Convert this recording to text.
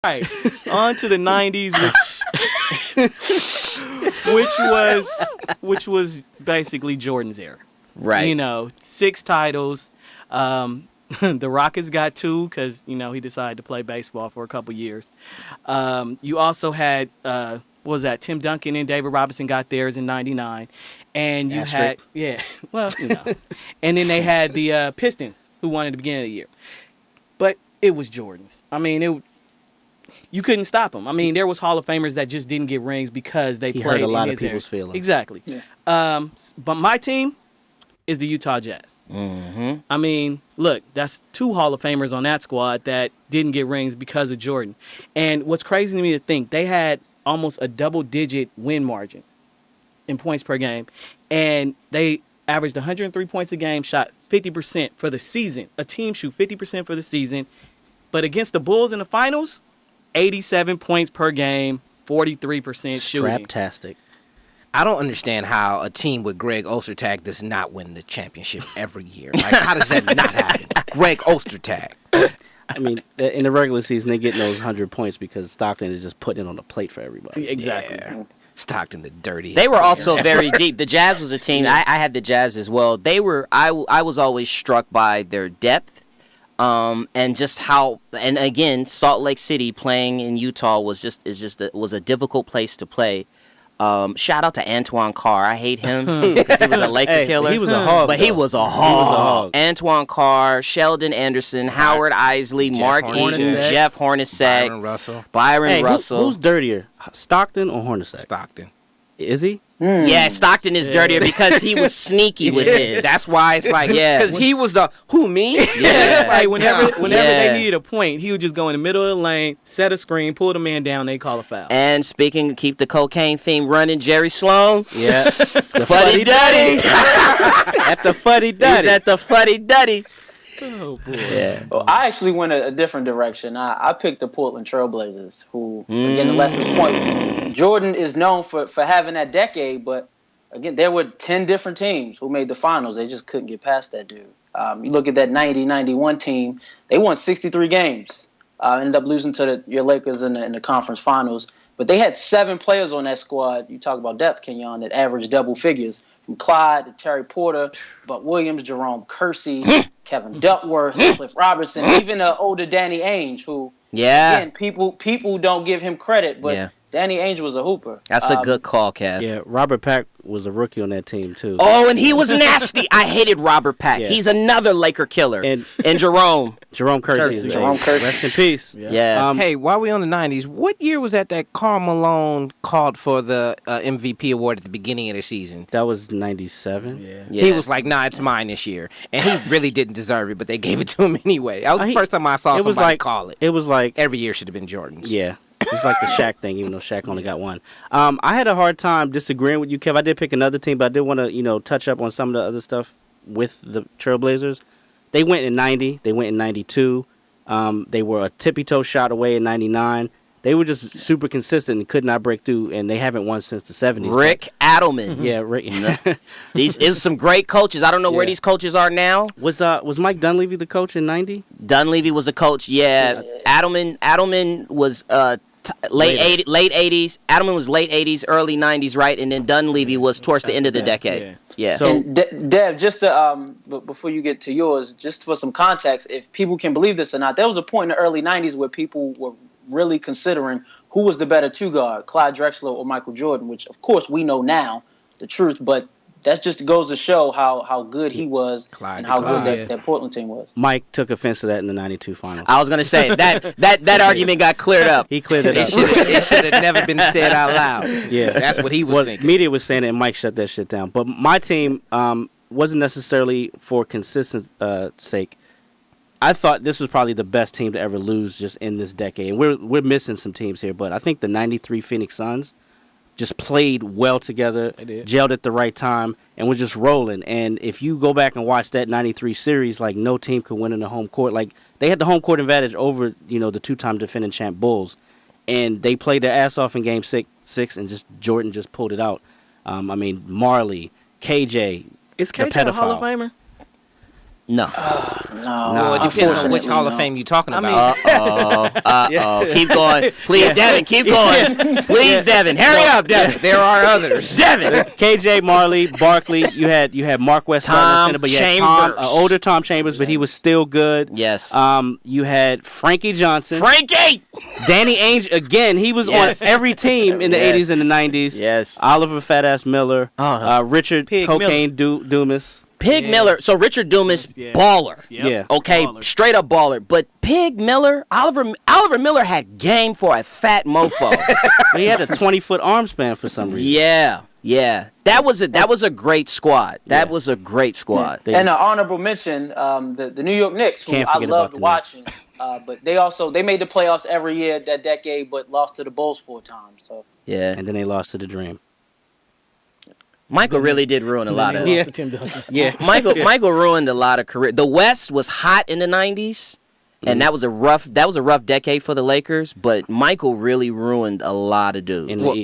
Right. On to the 90s, which was basically Jordan's era. Right. You know, 6 titles. The Rockets got 2 because, he decided to play baseball for a couple years. You also had, what was that? Tim Duncan and David Robinson got theirs in 99. And you had, well, And then they had the Pistons, who won at the beginning of the year. But it was Jordan's. I mean, you couldn't stop them. I mean, there was Hall of Famers that just didn't get rings because they played hurt a lot in of his people's era. feelings. Exactly. Yeah. But my team is the Utah Jazz. Mm-hmm. I mean, look, that's 2 Hall of Famers on that squad that didn't get rings because of Jordan. And what's crazy to me to think, they had almost a double-digit win margin in points per game, and they averaged 103 points a game, shot 50% for the season. A team shoot 50% for the season, but against the Bulls in the finals, 87 points per game, 43% shooting. Straptastic. I don't understand how a team with Greg Ostertag does not win the championship every year. Like, how does that not happen? Greg Ostertag. I mean, in the regular season, they get those 100 points because Stockton is just putting it on the plate for everybody. Exactly. Yeah. Stockton, the dirty. They were also very deep. The Jazz was a team. I had the Jazz as well. They were. I was always struck by their depth, and just how. And again, Salt Lake City playing in Utah was a difficult place to play. Shout out to Antoine Carr. I hate him because he was a Laker killer. He was a hog, but though. he was a hog. Antoine Carr, Sheldon Anderson, Howard Isley, Mark Eaton, Jeff Hornacek, Byron Russell. Who's dirtier, Stockton or Hornacek? Stockton. Is he? Yeah, Stockton is dirtier because he was sneaky with his. That's why it's like, Yeah. because he was the, who, me? Yeah. Like whenever Yeah. they needed a point, he would just go in the middle of the lane, set a screen, pull the man down, they call a foul. And speaking, keep the cocaine theme running, Jerry Sloan. Yeah. The Fuddy Duddy. At the Fuddy Duddy. He's at the Fuddy Duddy. Oh, boy. Yeah. Well, I actually went a different direction. I picked the Portland Trailblazers, who, again, to Leslie's point, Jordan is known for having that decade, but, again, there were 10 different teams who made the finals. They just couldn't get past that dude. You look at that 90-91 team, they won 63 games, ended up losing to your Lakers in the conference finals, but they had 7 players on that squad. You talk about depth, Kenyon, that averaged double figures. From Clyde to Terry Porter, Buck Williams, Jerome Kersey, Kevin Duckworth, Cliff Robertson, even older Danny Ainge, who, again, people don't give him credit, but Danny Ainge was a hooper. That's a good call, Kev. Yeah, Robert Pack was a rookie on that team, too. Oh, and he was nasty. I hated Robert Pack. Yeah. He's another Laker killer. And Jerome. Jerome Kersey. Rest in peace. Yeah. Hey, while we on the 90s, what year was that Karl Malone called for the MVP award at the beginning of the season? That was 97. Yeah. He was like, nah, it's mine this year. And he really didn't deserve it, but they gave it to him anyway. That was the first time I saw somebody call it. It was like... Every year should have been Jordan's. Yeah. It's like the Shaq thing, even though Shaq only got one. I had a hard time disagreeing with you, Kev. I did pick another team, but I did want to, touch up on some of the other stuff with the Trailblazers. They went in 90. They went in 92. They were a tippy-toe shot away in 99. They were just super consistent and could not break through, and they haven't won since the 70s. Rick Adelman. Yeah, Rick. It was some great coaches. I don't know where these coaches are now. Was Mike Dunleavy the coach in 90? Dunleavy was a coach, yeah. Adelman was late 80s. Adelman was late 80s, early 90s, right? And then Dunleavy was towards the end of the decade. Yeah. So, and Dev, just to, before you get to yours, just for some context, if people can believe this or not, there was a point in the early 90s where people were really considering who was the better two guard, Clyde Drexler or Michael Jordan, which, of course, we know now the truth, but that just goes to show how good he was and how good that Portland team was. Mike took offense to that in the 92 final. I was going to say, that argument got cleared up. He cleared it up. It should have never been said out loud. Yeah. That's what he was thinking. Media was saying it, and Mike shut that shit down. But my team wasn't necessarily for consistent sake. I thought this was probably the best team to ever lose just in this decade. And we're missing some teams here, but I think the 93 Phoenix Suns just played well together, gelled at the right time, and was just rolling. And if you go back and watch that 93 series, like, no team could win in the home court. Like, they had the home court advantage over, the two-time defending champ Bulls. And they played their ass off in Game 6, and Jordan just pulled it out. Marley, KJ, Is KJ a Hall of Famer? No. No, Well, it depends on which unfortunately, Hall of no. Fame you're talking I about. Uh-oh. Keep going. Please, Devin, keep going. Please, Devin. Hurry up, Devin. There are others. Devin. KJ Marley, Barkley. You had Mark West starting Tom at center, but you had Tom, Chambers. older Tom Chambers, but he was still good. Yes. You had Frankie Johnson, Frankie. Danny Ainge again. He was Yes. on every team in the Yes. 80s and the 90s. Yes. Oliver Fat Ass Miller, Uh-huh. Richard Pig Cocaine Dumas. Pig Yeah. Miller. So Richard Dumas, Yeah. baller. Yep. Yeah. Okay, Baller. straight up baller. But Pig Miller, Oliver Miller had game for a fat mofo. But he had a 20-foot arm span for some reason. Yeah. That was a great squad. That was a great squad. They And an honorable mention, the New York Knicks, who Can't I forget about loved the watching. But they made the playoffs every year that decade, but lost to the Bulls 4 times. So Yeah. and then they lost to the Dream. Michael really did ruin a lot of Yeah. Tim Duncan. Yeah. Michael ruined a lot of career. The West was hot in the 90s. And that was a rough decade for the Lakers, but Michael really ruined a lot of dudes. In the